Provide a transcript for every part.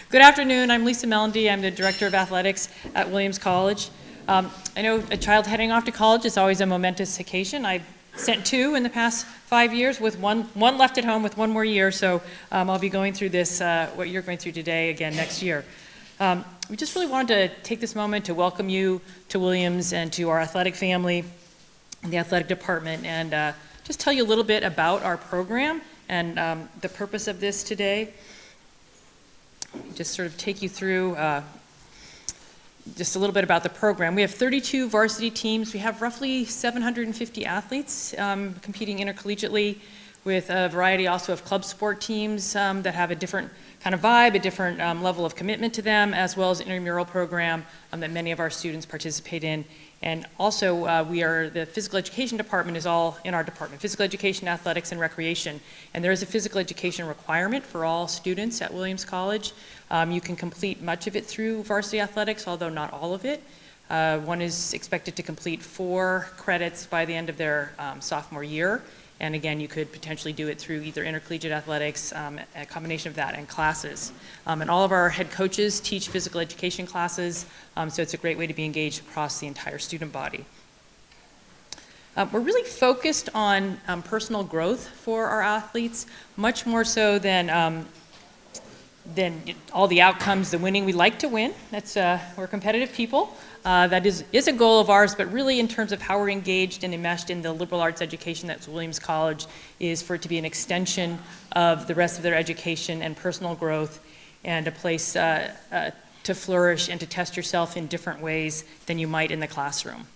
Good afternoon, I'm Lisa Mellendy. I'm the Director of Athletics at Williams College. I know a child heading off to college is always a momentous occasion. I've sent 2 in the past 5 years with one left at home with 1 more year, so I'll be going through this, what you're going through today again next year. We just really wanted to take this moment to welcome you to Williams and to our athletic family and the athletic department, and just tell you a little bit about our program and the purpose of this today. Just sort of take you through just a little bit about the program. We have 32 varsity teams. We have roughly 750 athletes competing intercollegiately, with a variety also of club sport teams that have a different kind of vibe, a different level of commitment to them, as well as an intramural program that many of our students participate in. And also, the physical education department is all in our department, physical education, athletics, and recreation. And there is a physical education requirement for all students at Williams College. You can complete much of it through varsity athletics, although not all of it. One is expected to complete 4 credits by the end of their sophomore year. And again, you could potentially do it through either intercollegiate athletics, a combination of that, and classes. And all of our head coaches teach physical education classes, so it's a great way to be engaged across the entire student body. We're really focused on personal growth for our athletes, much more so than all the outcomes, the winning. We like to win. We're competitive people. That is a goal of ours, but really in terms of how we're engaged and enmeshed in the liberal arts education that's Williams College is for it to be an extension of the rest of their education and personal growth, and a place to flourish and to test yourself in different ways than you might in the classroom.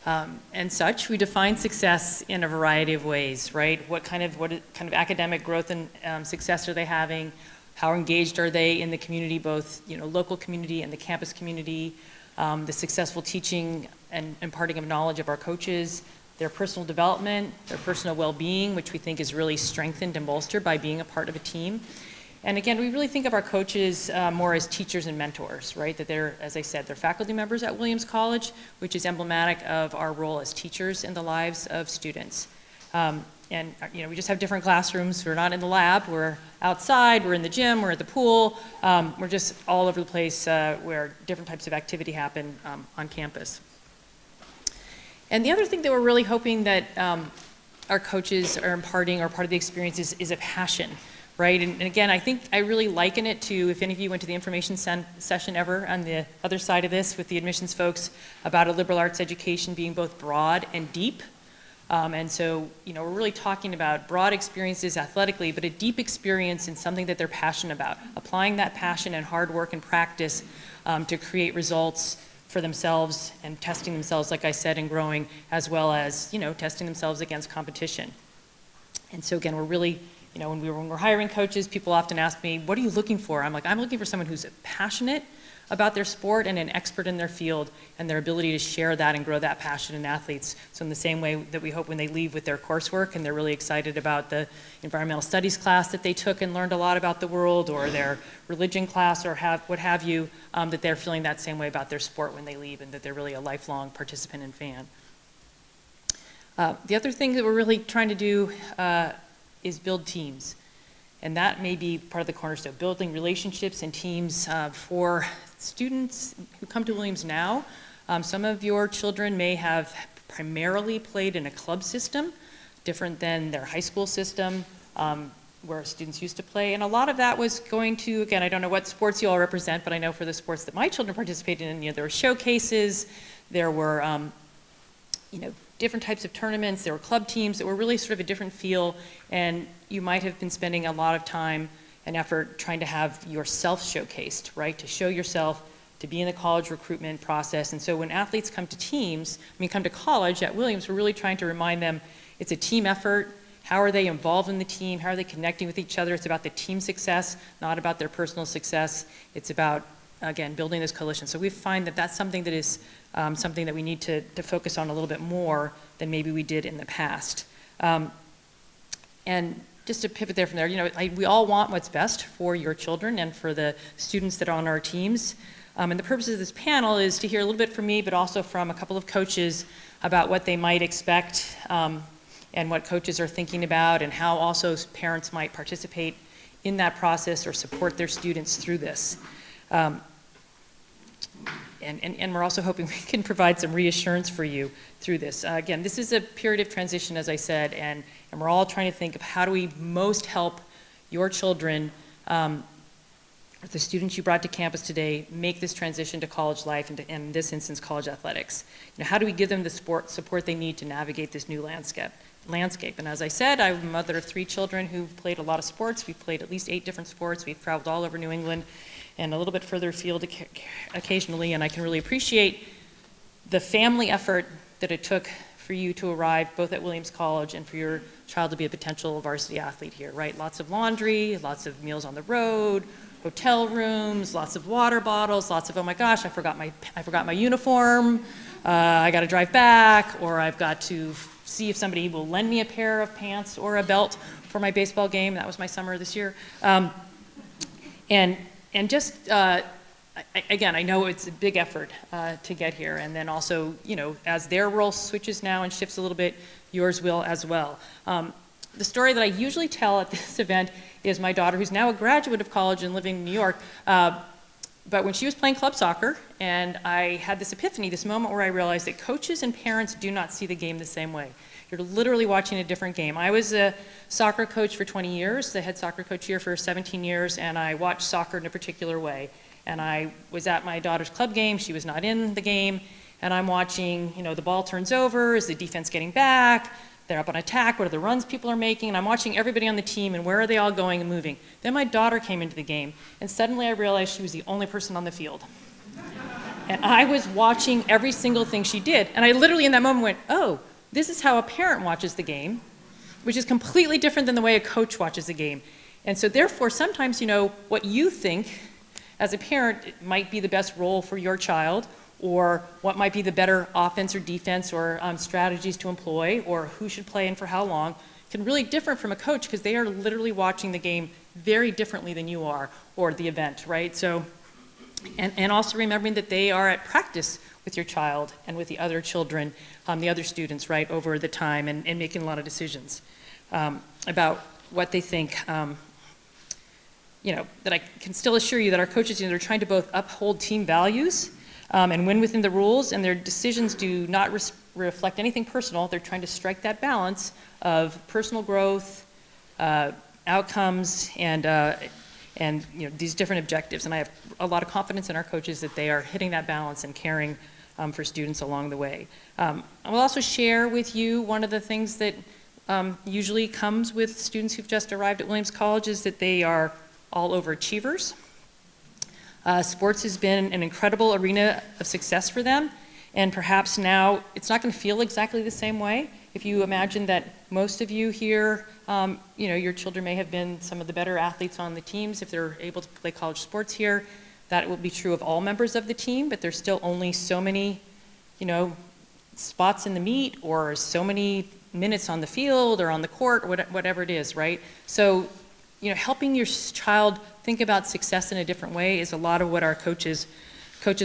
And such, we define success in a variety of ways, right? What kind of academic growth and success are they having? How engaged are they in the community, both local community and the campus community? The successful teaching and imparting of knowledge of our coaches, their personal development, their personal well-being, which we think is really strengthened and bolstered by being a part of a team. And again, we really think of our coaches more as teachers and mentors, right? That they're, as I said, they're faculty members at Williams College, which is emblematic of our role as teachers in the lives of students. And we just have different classrooms. We're not in the lab. We're outside. We're in the gym. We're at the pool. We're just all over the place where different types of activity happen on campus. And the other thing that we're really hoping that our coaches are imparting, or part of the experience, is a passion, right? And again, I think I really liken it to, if any of you went to the information session ever on the other side of this with the admissions folks, about a liberal arts education being both broad and deep. And so, we're really talking about broad experiences athletically, but a deep experience in something that they're passionate about, applying that passion and hard work and practice to create results for themselves and testing themselves, like I said, and growing, as well as, testing themselves against competition. And so again, we're really, when we're hiring coaches, people often ask me, what are you looking for? I'm like, I'm looking for someone who's passionate about their sport and an expert in their field, and their ability to share that and grow that passion in athletes. So in the same way that we hope when they leave with their coursework and they're really excited about the environmental studies class that they took and learned a lot about the world, or their religion class, or what have you, that they're feeling that same way about their sport when they leave, and that they're really a lifelong participant and fan. The other thing that we're really trying to do is build teams. And that may be part of the cornerstone, building relationships and teams for students who come to Williams now. Some of your children may have primarily played in a club system, different than their high school system, where students used to play. And a lot of that was going to, again, I don't know what sports you all represent, but I know for the sports that my children participated in, there were showcases, there were different types of tournaments, there were club teams that were really sort of a different feel, and you might have been spending a lot of time and effort trying to have yourself showcased, right? To show yourself, to be in the college recruitment process. And so when athletes come to college at Williams, we're really trying to remind them it's a team effort. How are they involved in the team? How are they connecting with each other? It's about the team success, not about their personal success. It's about, again, building this coalition. So we find that that's something that is something that we need to focus on a little bit more than maybe we did in the past. And just to pivot there from there, we all want what's best for your children and for the students that are on our teams. And the purpose of this panel is to hear a little bit from me, but also from a couple of coaches about what they might expect and what coaches are thinking about, and how also parents might participate in that process or support their students through this. And we're also hoping we can provide some reassurance for you through this. Again, this is a period of transition, as I said, and we're all trying to think of how do we most help your children, the students you brought to campus today, make this transition to college life and in this instance, college athletics. How do we give them the support they need to navigate this new landscape? And as I said, I'm a mother of 3 children who've played a lot of sports. We've played at least 8 different sports. We've traveled all over New England and a little bit further afield occasionally, and I can really appreciate the family effort that it took for you to arrive both at Williams College and for your child to be a potential varsity athlete here, right? Lots of laundry, lots of meals on the road, hotel rooms, lots of water bottles, lots of, oh my gosh, I forgot my uniform, I gotta drive back, or I've got to see if somebody will lend me a pair of pants or a belt for my baseball game. That was my summer this year. And just, again, I know it's a big effort to get here, and then also, as their role switches now and shifts a little bit, yours will as well. The story that I usually tell at this event is my daughter, who's now a graduate of college and living in New York, but when she was playing club soccer, and I had this epiphany, this moment where I realized that coaches and parents do not see the game the same way. You're literally watching a different game. I was a soccer coach for 20 years, the head soccer coach here for 17 years, and I watched soccer in a particular way. And I was at my daughter's club game, she was not in the game, and I'm watching, the ball turns over, is the defense getting back, they're up on attack, what are the runs people are making, and I'm watching everybody on the team and where are they all going and moving. Then my daughter came into the game, and suddenly I realized she was the only person on the field. And I was watching every single thing she did, and I literally in that moment went, oh, this is how a parent watches the game, which is completely different than the way a coach watches the game. And so therefore, sometimes, what you think as a parent might be the best role for your child, or what might be the better offense or defense or strategies to employ, or who should play and for how long, can really differ from a coach because they are literally watching the game very differently than you are, or the event, right? So, and also remembering that they are at practice with your child and with the other children, the other students, right, over the time, and making a lot of decisions about what they think. That I can still assure you that our coaches, they're trying to both uphold team values and win within the rules, and their decisions do not reflect anything personal. They're trying to strike that balance of personal growth, outcomes, and these different objectives. And I have a lot of confidence in our coaches that they are hitting that balance and caring for students along the way. I will also share with you one of the things that usually comes with students who've just arrived at Williams College is that they are all overachievers. Sports has been an incredible arena of success for them, and perhaps now it's not going to feel exactly the same way. If you imagine that most of you here, your children may have been some of the better athletes on the teams if they're able to play college sports here, that will be true of all members of the team, but there's still only so many, spots in the meet or so many minutes on the field or on the court or whatever it is, right? So, helping your child think about success in a different way is a lot of what our coaches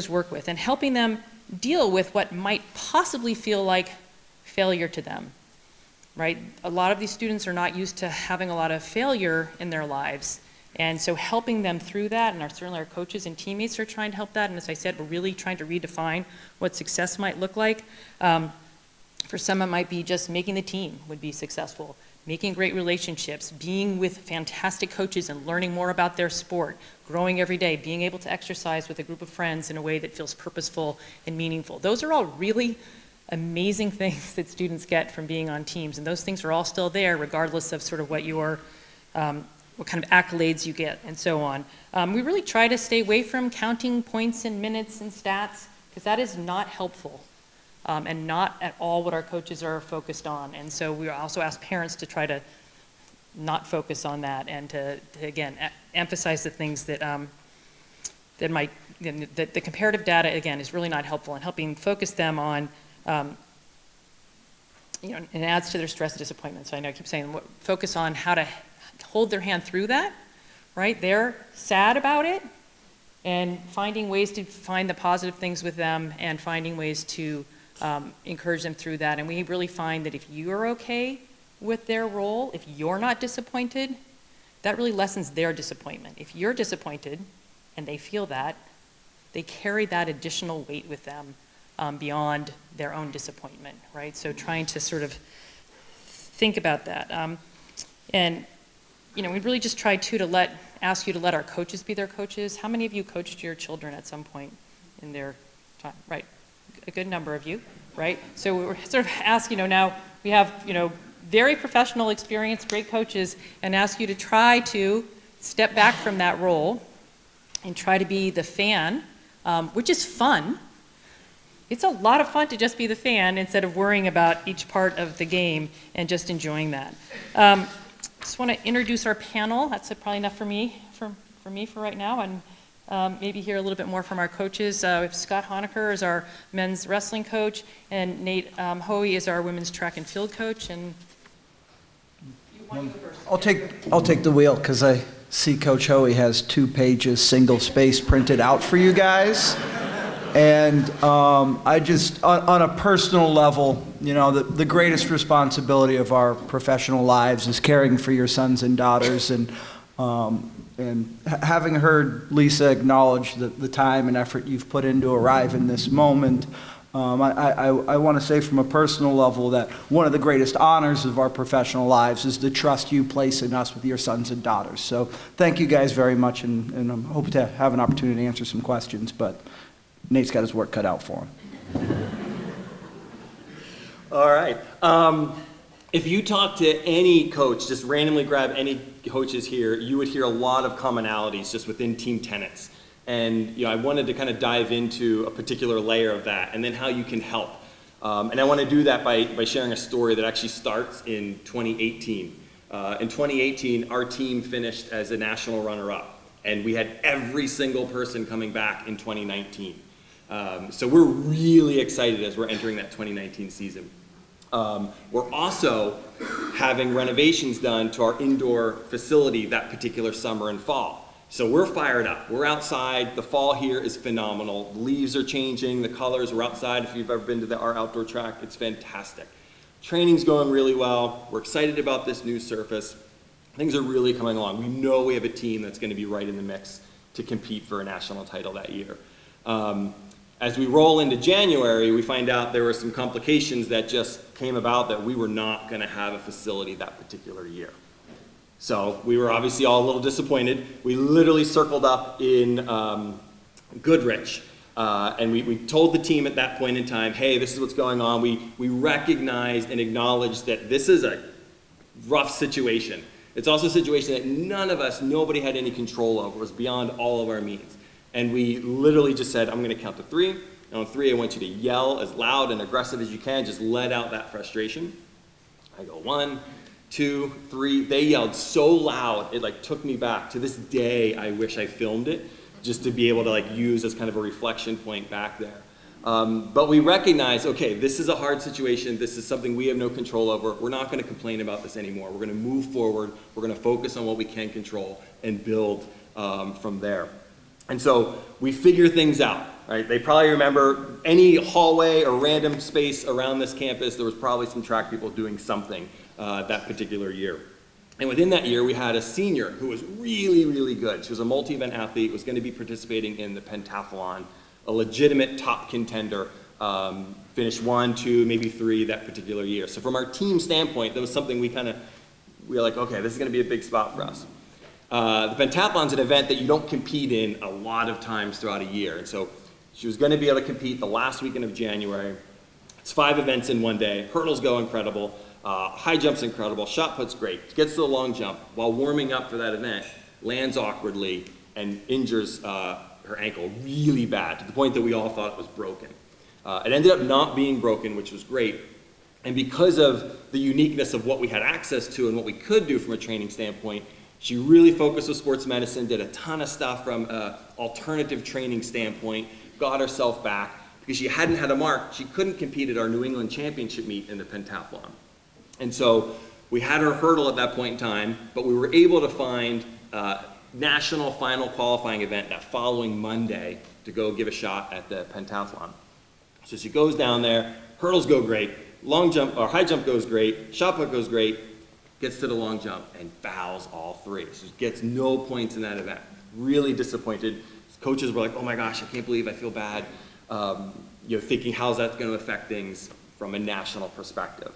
work with, and helping them deal with what might possibly feel like failure to them, right? A lot of these students are not used to having a lot of failure in their lives, and so helping them through that, and certainly our coaches and teammates are trying to help that, and as I said, we're really trying to redefine what success might look like. For some, it might be just making the team would be successful, making great relationships, being with fantastic coaches and learning more about their sport, growing every day, being able to exercise with a group of friends in a way that feels purposeful and meaningful. Those are all really amazing things that students get from being on teams, and those things are all still there regardless of sort of what what kind of accolades you get and so on. We really try to stay away from counting points and minutes and stats because that is not helpful. And not at all what our coaches are focused on. And so we also ask parents to try to not focus on that and to again, emphasize the things that might, the comparative data, again, is really not helpful in helping focus them on, and adds to their stress and disappointment. So I know I keep saying, focus on how to hold their hand through that, right? They're sad about it, and finding ways to find the positive things with them and finding ways to encourage them through that. And we really find that if you're okay with their role, if you're not disappointed, that really lessens their disappointment. If you're disappointed and they feel that, they carry that additional weight with them beyond their own disappointment, right? So trying to sort of think about that. And, you know, we really just try to ask you to let our coaches be their coaches. How many of you coached your children at some point in their time? Right, a good number of you, right? So we're sort of asking, now we have, very professional experience, great coaches, and ask you to try to step back from that role and try to be the fan, which is fun. It's a lot of fun to just be the fan instead of worrying about each part of the game and just enjoying that. Just want to introduce our panel. That's probably enough for me for right now, and maybe hear a little bit more from our coaches. We have Scott Honecker is our men's wrestling coach, and Nate Hoey is our women's track and field coach. And you want to go first? I'll take the wheel because I see Coach Hoey has 2 pages single space printed out for you guys. And I just, on a personal level, the greatest responsibility of our professional lives is caring for your sons and daughters. And having heard Lisa acknowledge the time and effort you've put in to arrive in this moment, I want to say from a personal level that one of the greatest honors of our professional lives is the trust you place in us with your sons and daughters. So thank you guys very much, and I hope to have an opportunity to answer some questions, but Nate's got his work cut out for him. All right. If you talk to any coach, just randomly grab any coaches here, you would hear a lot of commonalities just within team tenets. And I wanted to kind of dive into a particular layer of that and then how you can help. And I want to do that by sharing a story that actually starts in 2018. In 2018, our team finished as a national runner-up, and we had every single person coming back in 2019. So we're really excited as we're entering that 2019 season. We're also having renovations done to our indoor facility that particular summer and fall. So we're fired up. We're outside. The fall here is phenomenal. The leaves are changing. The colors. We're outside. If you've ever been to our outdoor track, it's fantastic. Training's going really well. We're excited about this new surface. Things are really coming along. We know we have a team that's going to be right in the mix to compete for a national title that year. As we roll into January, we find out there were some complications that just came about that we were not going to have a facility that particular year. So we were obviously all a little disappointed. We literally circled up in Goodrich, and we told the team at that point in time, hey, this is what's going on. We recognized and acknowledged that this is a rough situation. It's also a situation that nobody had any control over. It was beyond all of our means. And we literally just said, I'm going to count to 3. And on 3, I want you to yell as loud and aggressive as you can. Just let out that frustration. I go 1, 2, 3. They yelled so loud, it took me back. To this day, I wish I filmed it just to be able to use as kind of a reflection point back there. But we recognize, okay, this is a hard situation. This is something we have no control over. We're not going to complain about this anymore. We're going to move forward. We're going to focus on what we can control and build from there. And so we figure things out, right? They probably remember any hallway or random space around this campus, there was probably some track people doing something that particular year. And within that year, we had a senior who was really, really good. She was a multi-event athlete, was going to be participating in the pentathlon, a legitimate top contender, finished 1, 2, maybe 3 that particular year. So from our team standpoint, that was something we were like, okay, this is going to be a big spot for us. The pentathlon's an event that you don't compete in a lot of times throughout a year. And so she was going to be able to compete the last weekend of January. It's 5 events in one day. Hurdles go incredible. High jump's incredible. Shot put's great. Gets to the long jump. While warming up for that event, lands awkwardly and injures her ankle really bad to the point that we all thought it was broken. It ended up not being broken, which was great. And because of the uniqueness of what we had access to and what we could do from a training standpoint, she really focused with sports medicine, did a ton of stuff from an alternative training standpoint, got herself back. Because she hadn't had a mark, she couldn't compete at our New England Championship meet in the pentathlon. And so we had her hurdle at that point in time, but we were able to find a national final qualifying event that following Monday to go give a shot at the pentathlon. So she goes down there, hurdles go great, long jump or high jump goes great, shot put goes great, gets to the long jump and fouls all three. So gets no points in that event. Really disappointed. Coaches were like, oh my gosh, I can't believe I feel bad. Thinking how's that going to affect things from a national perspective.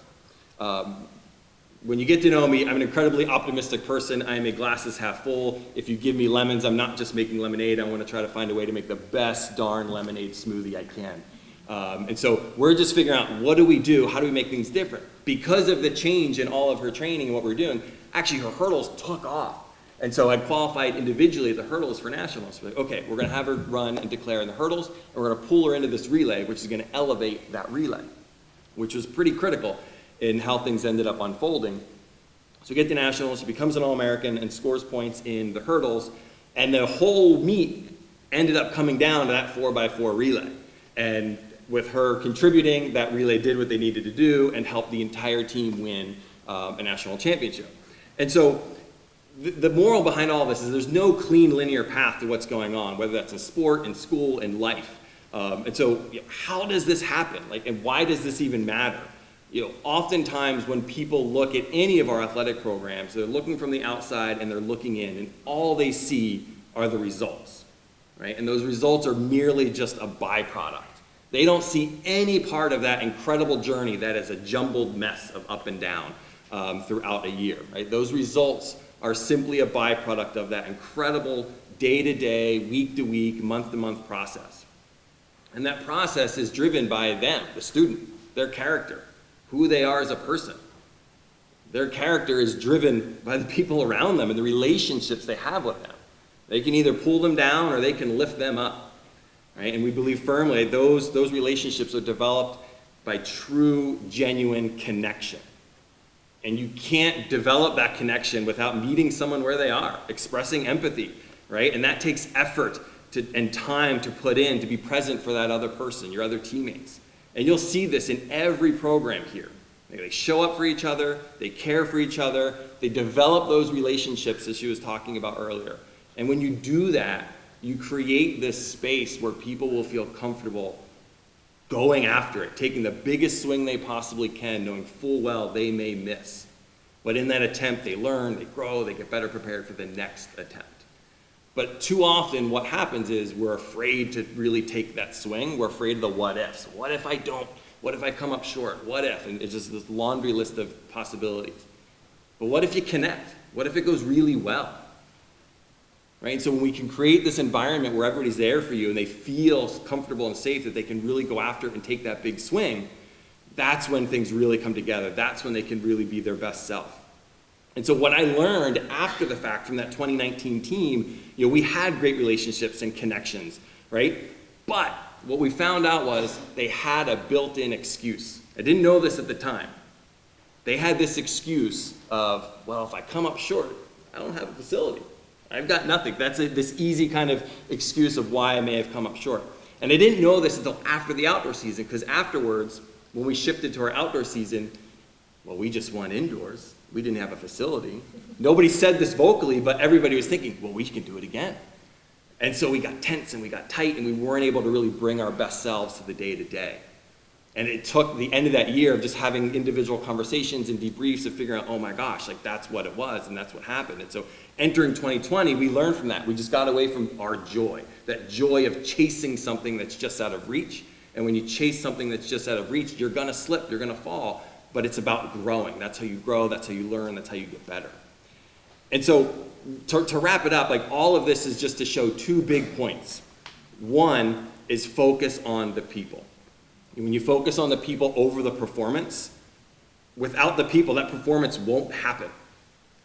When you get to know me, I'm an incredibly optimistic person. I am a glasses half full. If you give me lemons, I'm not just making lemonade. I want to try to find a way to make the best darn lemonade smoothie I can. And so we're just figuring out, what do we do? How do we make things different? Because of the change in all of her training and what we're doing, actually her hurdles took off. And so I qualified individually the hurdles for nationals. So like, okay, we're going to have her run and declare in the hurdles, and we're going to pull her into this relay, which is going to elevate that relay, which was pretty critical in how things ended up unfolding. So we get to nationals, she becomes an All-American and scores points in the hurdles, and the whole meet ended up coming down to that 4x4 relay. And with her contributing, that relay did what they needed to do and helped the entire team win a national championship. And so the moral behind all this is there's no clean linear path to what's going on, whether that's in sport, in school, in life. And so how does this happen? And why does this even matter? Oftentimes when people look at any of our athletic programs, they're looking from the outside and they're looking in, and all they see are the results, right? And those results are merely just a byproduct. They don't see any part of that incredible journey that is a jumbled mess of up and down throughout a year, right? Those results are simply a byproduct of that incredible day-to-day, week-to-week, month-to-month process. And that process is driven by them, the student, their character, who they are as a person. Their character is driven by the people around them and the relationships they have with them. They can either pull them down or they can lift them up, right? And we believe firmly those relationships are developed by true, genuine connection. And you can't develop that connection without meeting someone where they are, expressing empathy, right? And that takes effort and time to put in to be present for that other person, your other teammates. And you'll see this in every program here. They show up for each other, they care for each other, they develop those relationships as she was talking about earlier. And when you do that, you create this space where people will feel comfortable going after it, taking the biggest swing they possibly can, knowing full well they may miss. But in that attempt, they learn, they grow, they get better prepared for the next attempt. But too often what happens is we're afraid to really take that swing. We're afraid of the what ifs. What if I don't? What if I come up short? What if? And it's just this laundry list of possibilities. But what if you connect? What if it goes really well? Right? So when we can create this environment where everybody's there for you and they feel comfortable and safe that they can really go after it and take that big swing, that's when things really come together. That's when they can really be their best self. And so what I learned after the fact from that 2019 team, we had great relationships and connections, right? But what we found out was they had a built-in excuse. I didn't know this at the time. They had this excuse of, well, if I come up short, I don't have a facility. I've got nothing. That's this easy kind of excuse of why I may have come up short. And I didn't know this until after the outdoor season, because afterwards, when we shifted to our outdoor season, well, we just won indoors. We didn't have a facility. Nobody said this vocally, but everybody was thinking, well, we can do it again. And so we got tense and we got tight and we weren't able to really bring our best selves to the day-to-day. And it took the end of that year of just having individual conversations and debriefs of figuring out, oh my gosh, that's what it was and that's what happened. And so entering 2020, we learned from that. We just got away from our joy, that joy of chasing something that's just out of reach. And when you chase something that's just out of reach, you're gonna slip, you're gonna fall, but it's about growing. That's how you grow, that's how you learn, that's how you get better. And so to wrap it up, all of this is just to show two big points. One is focus on the people. When you focus on the people over the performance, without the people, that performance won't happen.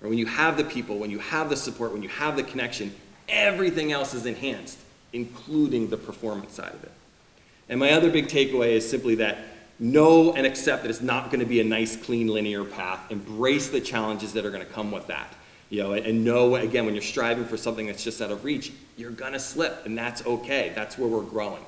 Or when you have the people, when you have the support, when you have the connection, everything else is enhanced, including the performance side of it. And my other big takeaway is simply that know and accept that it's not going to be a nice, clean, linear path. Embrace the challenges that are going to come with that. And know, again, when you're striving for something that's just out of reach, you're going to slip, and that's okay. That's where we're growing.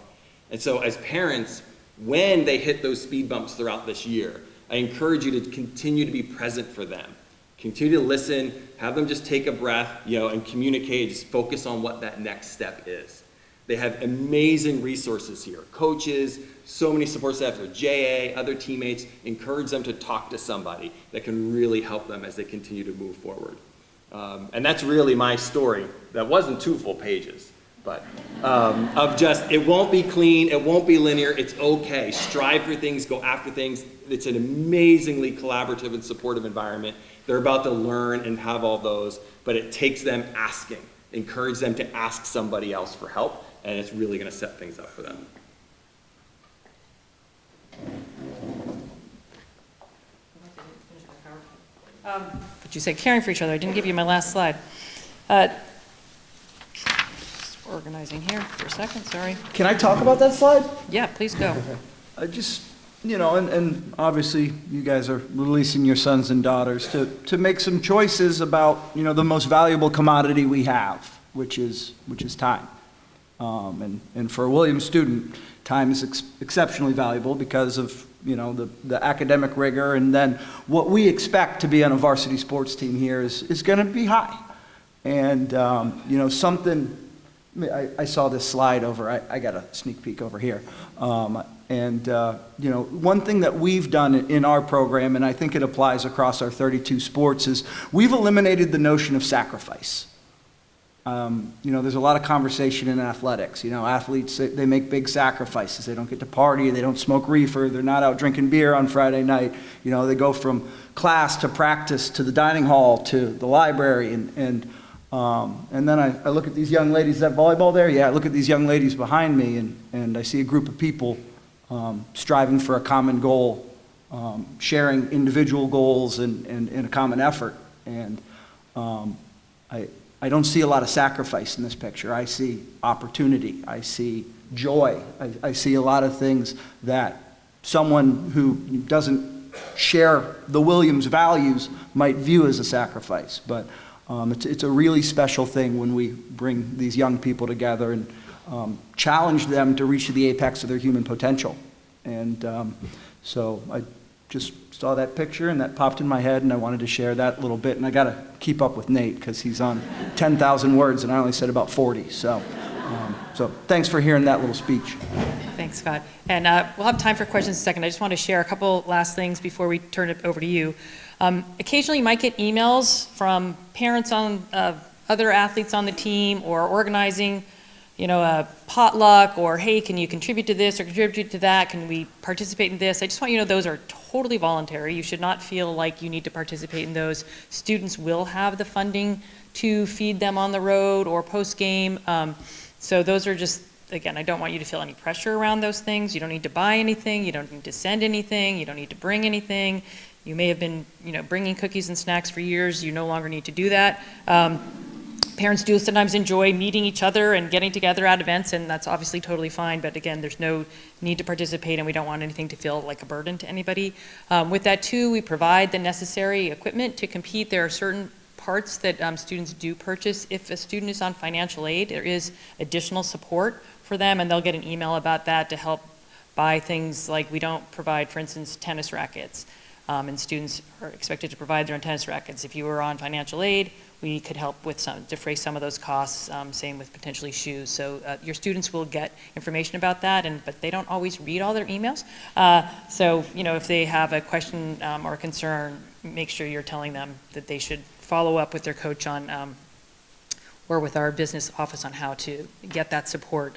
And so as parents, when they hit those speed bumps throughout this year, I encourage you to continue to be present for them. Continue to listen, have them just take a breath, and communicate, just focus on what that next step is. They have amazing resources here. Coaches, so many support staff, JA, other teammates. Encourage them to talk to somebody that can really help them as they continue to move forward. And that's really my story. That wasn't 2 full pages, but of just, it won't be clean, it won't be linear, it's okay. Strive for things, go after things. It's an amazingly collaborative and supportive environment. They're about to learn and have all those, but it takes them asking. Encourage them to ask somebody else for help, and it's really going to set things up for them. But you said caring for each other. I didn't give you my last slide. Just organizing here for a second, sorry. Can I talk about that slide? Yeah, please go. I just, and obviously you guys are releasing your sons and daughters to make some choices about, the most valuable commodity we have, which is time. And for a Williams student, time is exceptionally valuable because of, the academic rigor, and then what we expect to be on a varsity sports team here is going to be high. And, something, I saw this slide over, I got a sneak peek over here. One thing that we've done in our program, and I think it applies across our 32 sports, is we've eliminated the notion of sacrifice. There's a lot of conversation in athletics. Athletes, they make big sacrifices. They don't get to party. They don't smoke reefer. They're not out drinking beer on Friday night. They go from class to practice to the dining hall to the library. And then I look at these young ladies. Is that volleyball there? Yeah, I look at these young ladies behind me, and I see a group of people striving for a common goal, sharing individual goals and a common effort. And I don't see a lot of sacrifice in this picture. I see opportunity. I see joy. I see a lot of things that someone who doesn't share the Williams values might view as a sacrifice. But it's a really special thing when we bring these young people together and challenge them to reach the apex of their human potential. And so I just saw that picture and that popped in my head, and I wanted to share that little bit. And I got to keep up with Nate because he's on 10,000 words and I only said about 40. So thanks for hearing that little speech. Thanks, Scott. And we'll have time for questions in a second. I just want to share a couple last things before we turn it over to you. Occasionally you might get emails from parents on other athletes on the team or organizing a potluck, or hey, can you contribute to this or contribute to that? Can we participate in this? I just want you to know those are totally voluntary. You should not feel like you need to participate in those. Students will have the funding to feed them on the road or post-game. So those are just, again, I don't want you to feel any pressure around those things. You don't need to buy anything. You don't need to send anything. You don't need to bring anything. You may have been, bringing cookies and snacks for years. You no longer need to do that. Parents do sometimes enjoy meeting each other and getting together at events, and that's obviously totally fine, but again, there's no need to participate, and we don't want anything to feel like a burden to anybody. With that too, we provide the necessary equipment to compete. There are certain parts that students do purchase. If a student is on financial aid, there is additional support for them, and they'll get an email about that to help buy things like we don't provide, for instance, tennis rackets. And students are expected to provide their own tennis rackets. If you were on financial aid, we could help with defray some of those costs, same with potentially shoes. So your students will get information about that, but they don't always read all their emails. So if they have a question or a concern, make sure you're telling them that they should follow up with their coach on, or with our business office on how to get that support.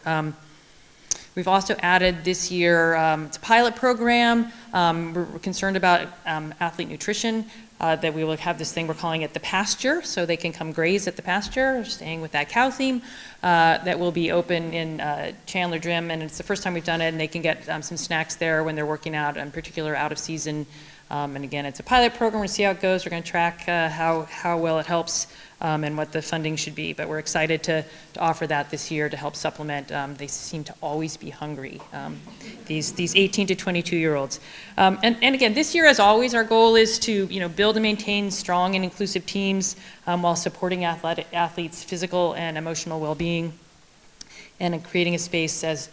We've also added this year, it's a pilot program. We're concerned about athlete nutrition, that we will have this thing, we're calling it the pasture, so they can come graze at the pasture, staying with that cow theme, that will be open in Chandler Gym, and it's the first time we've done it, and they can get some snacks there when they're working out, in particular out of season. And again, it's a pilot program. We're going to see how it goes. We're going to track how well it helps and what the funding should be. But we're excited to offer that this year to help supplement. They seem to always be hungry, these 18 to 22-year-olds. And again, this year, as always, our goal is to build and maintain strong and inclusive teams while supporting athletes' physical and emotional well-being, and in creating a space, as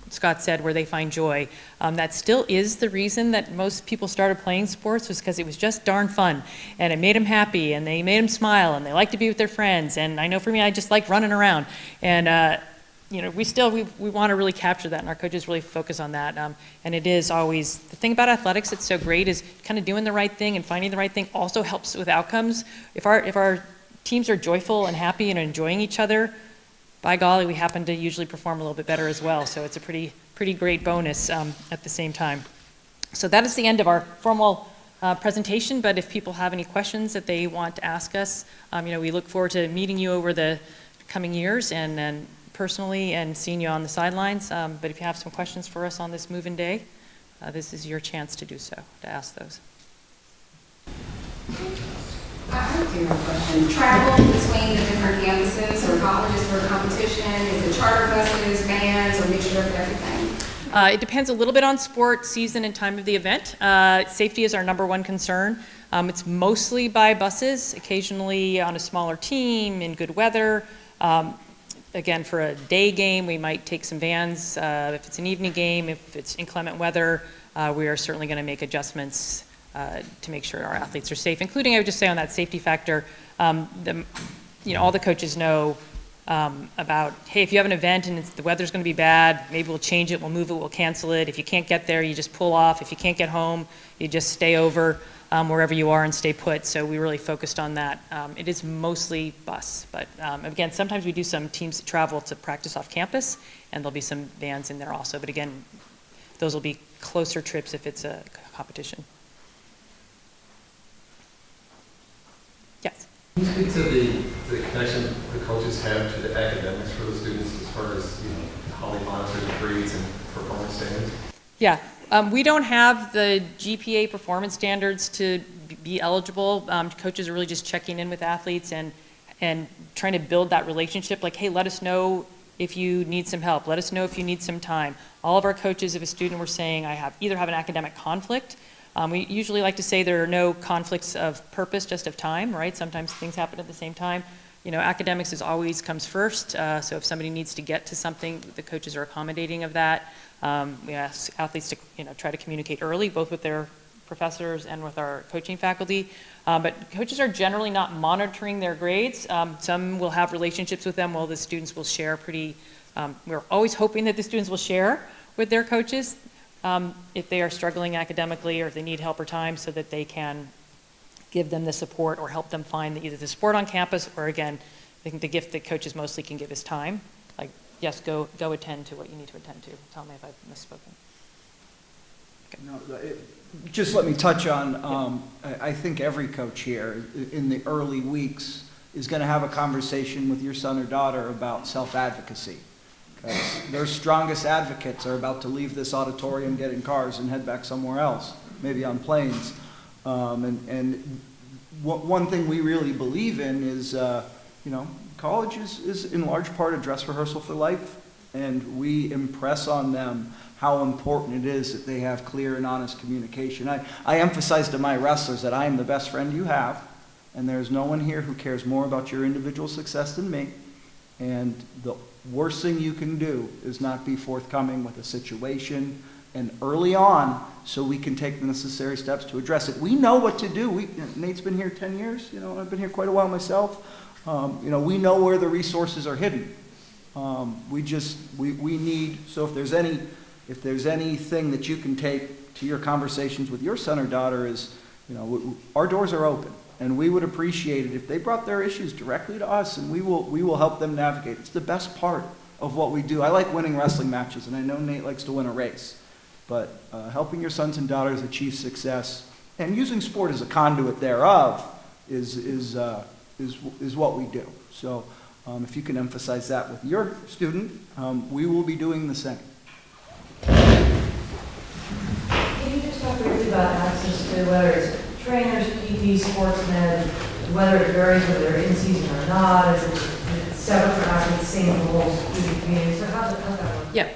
Scott said, where they find joy. That still is the reason that most people started playing sports, was because it was just darn fun, and it made them happy, and they made them smile, and they like to be with their friends. And I know for me, I just like running around. And we want to really capture that, and our coaches really focus on that. And it is always, the thing about athletics that's so great is kind of doing the right thing and finding the right thing also helps with outcomes. If our teams are joyful and happy and enjoying each other, by golly, we happen to usually perform a little bit better as well. So it's a pretty great bonus at the same time. So that is the end of our formal presentation, but if people have any questions that they want to ask us, we look forward to meeting you over the coming years and personally and seeing you on the sidelines. But if you have some questions for us on this move-in day, this is your chance to do so, to ask those. I have a question. Travel between the different campuses or colleges for competition, is it charter buses, vans, or mixture of everything? It depends a little bit on sport, season, and time of the event. Safety is our #1 concern. It's mostly by buses, occasionally on a smaller team in good weather. Again, for a day game, we might take some vans. If it's an evening game, if it's inclement weather, we are certainly going to make adjustments to make sure our athletes are safe, including, I would just say on that safety factor, all the coaches know about, hey, if you have an event and the weather's going to be bad, maybe we'll change it, we'll move it, we'll cancel it. If you can't get there, you just pull off. If you can't get home, you just stay over wherever you are and stay put. So we really focused on that. It is mostly bus, but again, sometimes we do some teams that travel to practice off campus, and there'll be some vans in there also. But again, those will be closer trips if it's a competition. Yes. Can you speak to the connection the coaches have to the academics for the students as far as how they monitor the grades and performance standards? Yeah, we don't have the GPA performance standards to be eligible. Coaches are really just checking in with athletes and trying to build that relationship. Like, hey, let us know if you need some help. Let us know if you need some time. All of our coaches, if a student were saying, I either have an academic conflict. We usually like to say there are no conflicts of purpose, just of time, right? Sometimes things happen at the same time. Academics is always comes first. So if somebody needs to get to something, the coaches are accommodating of that. We ask athletes to try to communicate early, both with their professors and with our coaching faculty. But coaches are generally not monitoring their grades. Some will have relationships with them while the students will share we're always hoping that the students will share with their coaches if they are struggling academically or if they need help or time, so that they can give them the support or help them find either the support on campus or, again, I think the gift that coaches mostly can give is time. Like, yes, go attend to what you need to attend to. Tell me if I've misspoken. Okay. No, just let me touch on, I think every coach here in the early weeks is going to have a conversation with your son or daughter about self-advocacy. Because their strongest advocates are about to leave this auditorium, get in cars, and head back somewhere else, maybe on planes. And one thing we really believe in is, college is in large part a dress rehearsal for life, and we impress on them how important it is that they have clear and honest communication. I emphasize to my wrestlers that I am the best friend you have, and there's no one here who cares more about your individual success than me. And the worst thing you can do is not be forthcoming with a situation and early on, so we can take the necessary steps to address it. We know what to do. Nate's been here 10 years, I've been here quite a while myself. We know where the resources are hidden. We need, so if there's anything that you can take to your conversations with your son or daughter is, our doors are open. And we would appreciate it if they brought their issues directly to us, and we will help them navigate. It's the best part of what we do. I like winning wrestling matches, and I know Nate likes to win a race. But helping your sons and daughters achieve success and using sport as a conduit thereof is what we do. So if you can emphasize that with your student, we will be doing the same. Can you just talk briefly about access to whether it's trainers, PT, sportsmen, whether it varies whether they're in season or not? Is it separate for athletes, same for the whole student community? So how's that work? Yeah.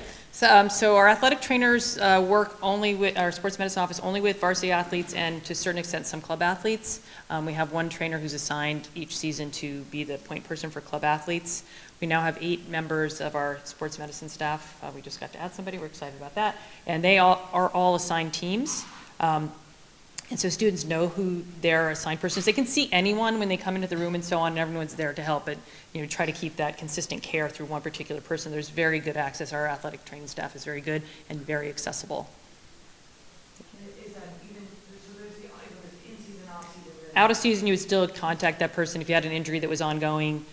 So our athletic trainers work only with our sports medicine office, only with varsity athletes and to a certain extent some club athletes. We have one trainer who's assigned each season to be the point person for club athletes. We now have 8 members of our sports medicine staff. We just got to add somebody. We're excited about that. And they are all assigned teams. And so students know who their assigned person is. They can see anyone when they come into the room and so on, and everyone's there to help, but try to keep that consistent care through one particular person. There's very good access. Our athletic training staff is very good and very accessible. Is that even, so there's the in-season, off-season? Out of season, you would still contact that person if you had an injury that was ongoing.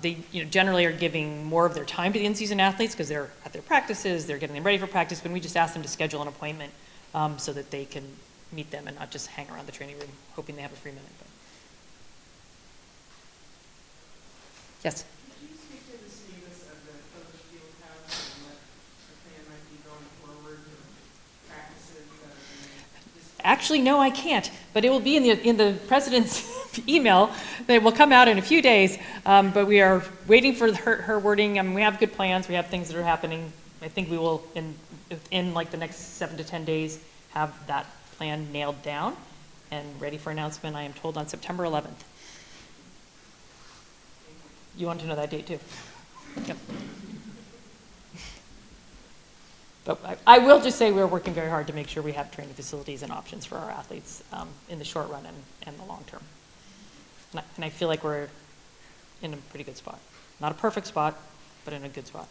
They generally are giving more of their time to the in-season athletes because they're at their practices, they're getting them ready for practice, but we just ask them to schedule an appointment so that they can meet them and not just hang around the training room hoping they have a free minute. But. Yes? Could you speak to the status of the coach field house and what the plan might be going forward for practices that are going to Actually, no, I can't, but it will be in the president's email that will come out in a few days, but we are waiting for her wording. I mean, we have good plans, we have things that are happening. I think we will, in like the next 7 to 10 days, have that plan nailed down and ready for announcement, I am told, on September 11th. You want to know that date too? Yep. But I will just say we're working very hard to make sure we have training facilities and options for our athletes in the short run and the long term. And I feel like we're in a pretty good spot. Not a perfect spot, but in a good spot.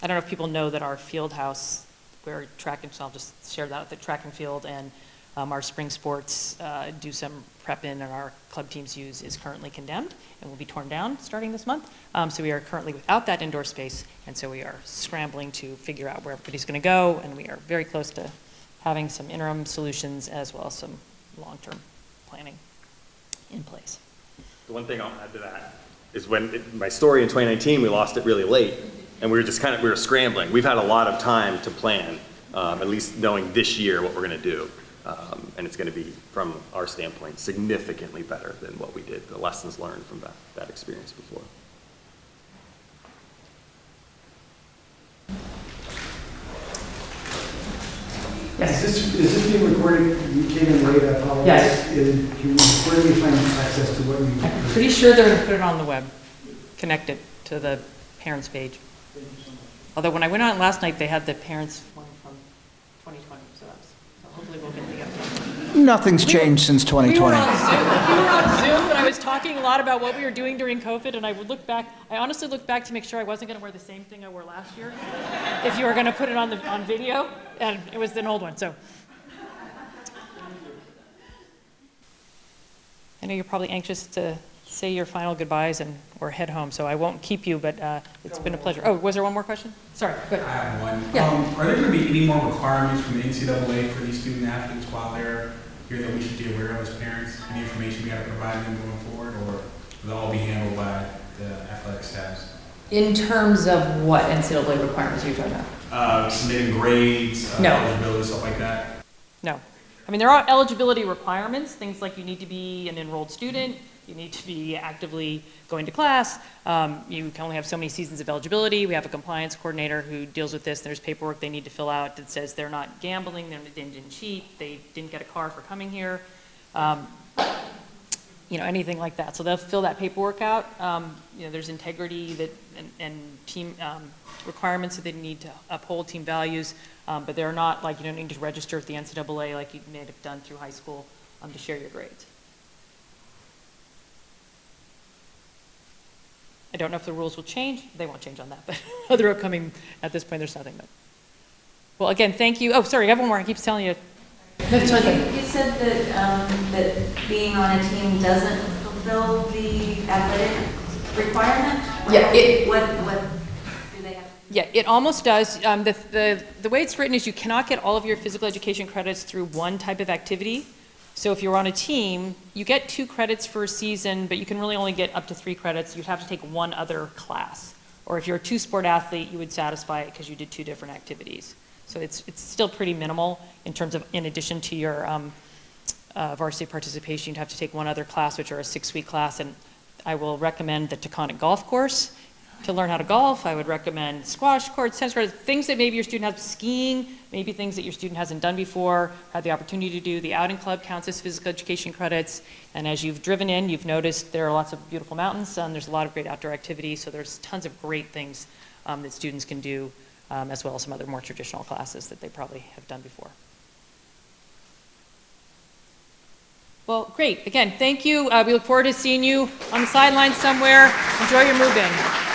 I don't know if people know that our field house, where track and, so I'll just share that, the track and field and our spring sports do some prep in and our club teams use is currently condemned and will be torn down starting this month. So we are currently without that indoor space, and so we are scrambling to figure out where everybody's going to go, and we are very close to having some interim solutions as well as some long-term planning in place. The one thing I'll add to that is my story in 2019, we lost it really late, and we were scrambling. We've had a lot of time to plan, at least knowing this year what we're going to do. And it's going to be, from our standpoint, significantly better than what we did, the lessons learned from that experience before. Yes. Is this being recorded? You came in late, I apologize. Yes. Where do you find access to what you... I'm pretty sure they're going to put it on the web, connected to the parents page. Although when I went on last night, they had the parents one from 2020, so hopefully we'll get the update. Nothing's changed since 2020. We were on Zoom, and I was talking a lot about what we were doing during COVID, and I honestly looked back to make sure I wasn't going to wear the same thing I wore last year, if you were going to put it on video, and it was an old one, so. I know you're probably anxious to say your final goodbyes or head home, so I won't keep you, but it's been a pleasure. Oh, was there one more question? Sorry, go I ahead. have one. Yeah. Are there going to be any more requirements from the NCAA for these student athletes while they're here that we should be aware of as parents? Any information we have to provide them going forward, or will it all be handled by the athletic staffs? In terms of what NCAA requirements are you talking about? Submitting grades, No. eligibility, stuff like that? No. I mean, there are eligibility requirements, things like you need to be an enrolled student, you need to be actively going to class, you can only have so many seasons of eligibility. We have a compliance coordinator who deals with this. There's paperwork they need to fill out that says they're not gambling, they didn't cheat, they didn't get a car for coming here, anything like that. So they'll fill that paperwork out. There's integrity and team requirements that they need to uphold, team values, but they're not like you don't need to register with the NCAA like you may have done through high school to share your grades. I don't know if the rules will change. They won't change on that, but other upcoming, at this point, there's nothing. But well, again, thank you. Oh, sorry, I have one more. I keep telling you. No, it's okay. You said that being on a team doesn't fulfill the athletic requirement? Yeah. What do they have? Yeah, it almost does. The way it's written is you cannot get all of your physical education credits through one type of activity. So if you're on a team, you get 2 credits for a season, but you can really only get up to 3 credits. You'd have to take one other class. Or if you're a 2-sport athlete, you would satisfy it because you did 2 different activities. So it's still pretty minimal in terms of, in addition to your varsity participation, you'd have to take one other class, which are a 6-week class. And I will recommend the Taconic Golf Course to learn how to golf. I would recommend squash courts, tennis courts, things that maybe your student has, skiing, maybe things that your student hasn't done before, had the opportunity to do. The outing club counts as physical education credits. And as you've driven in, you've noticed there are lots of beautiful mountains. There's a lot of great outdoor activities. So there's tons of great things that students can do, as well as some other more traditional classes that they probably have done before. Well, great. Again, thank you. We look forward to seeing you on the sidelines somewhere. Enjoy your move-in.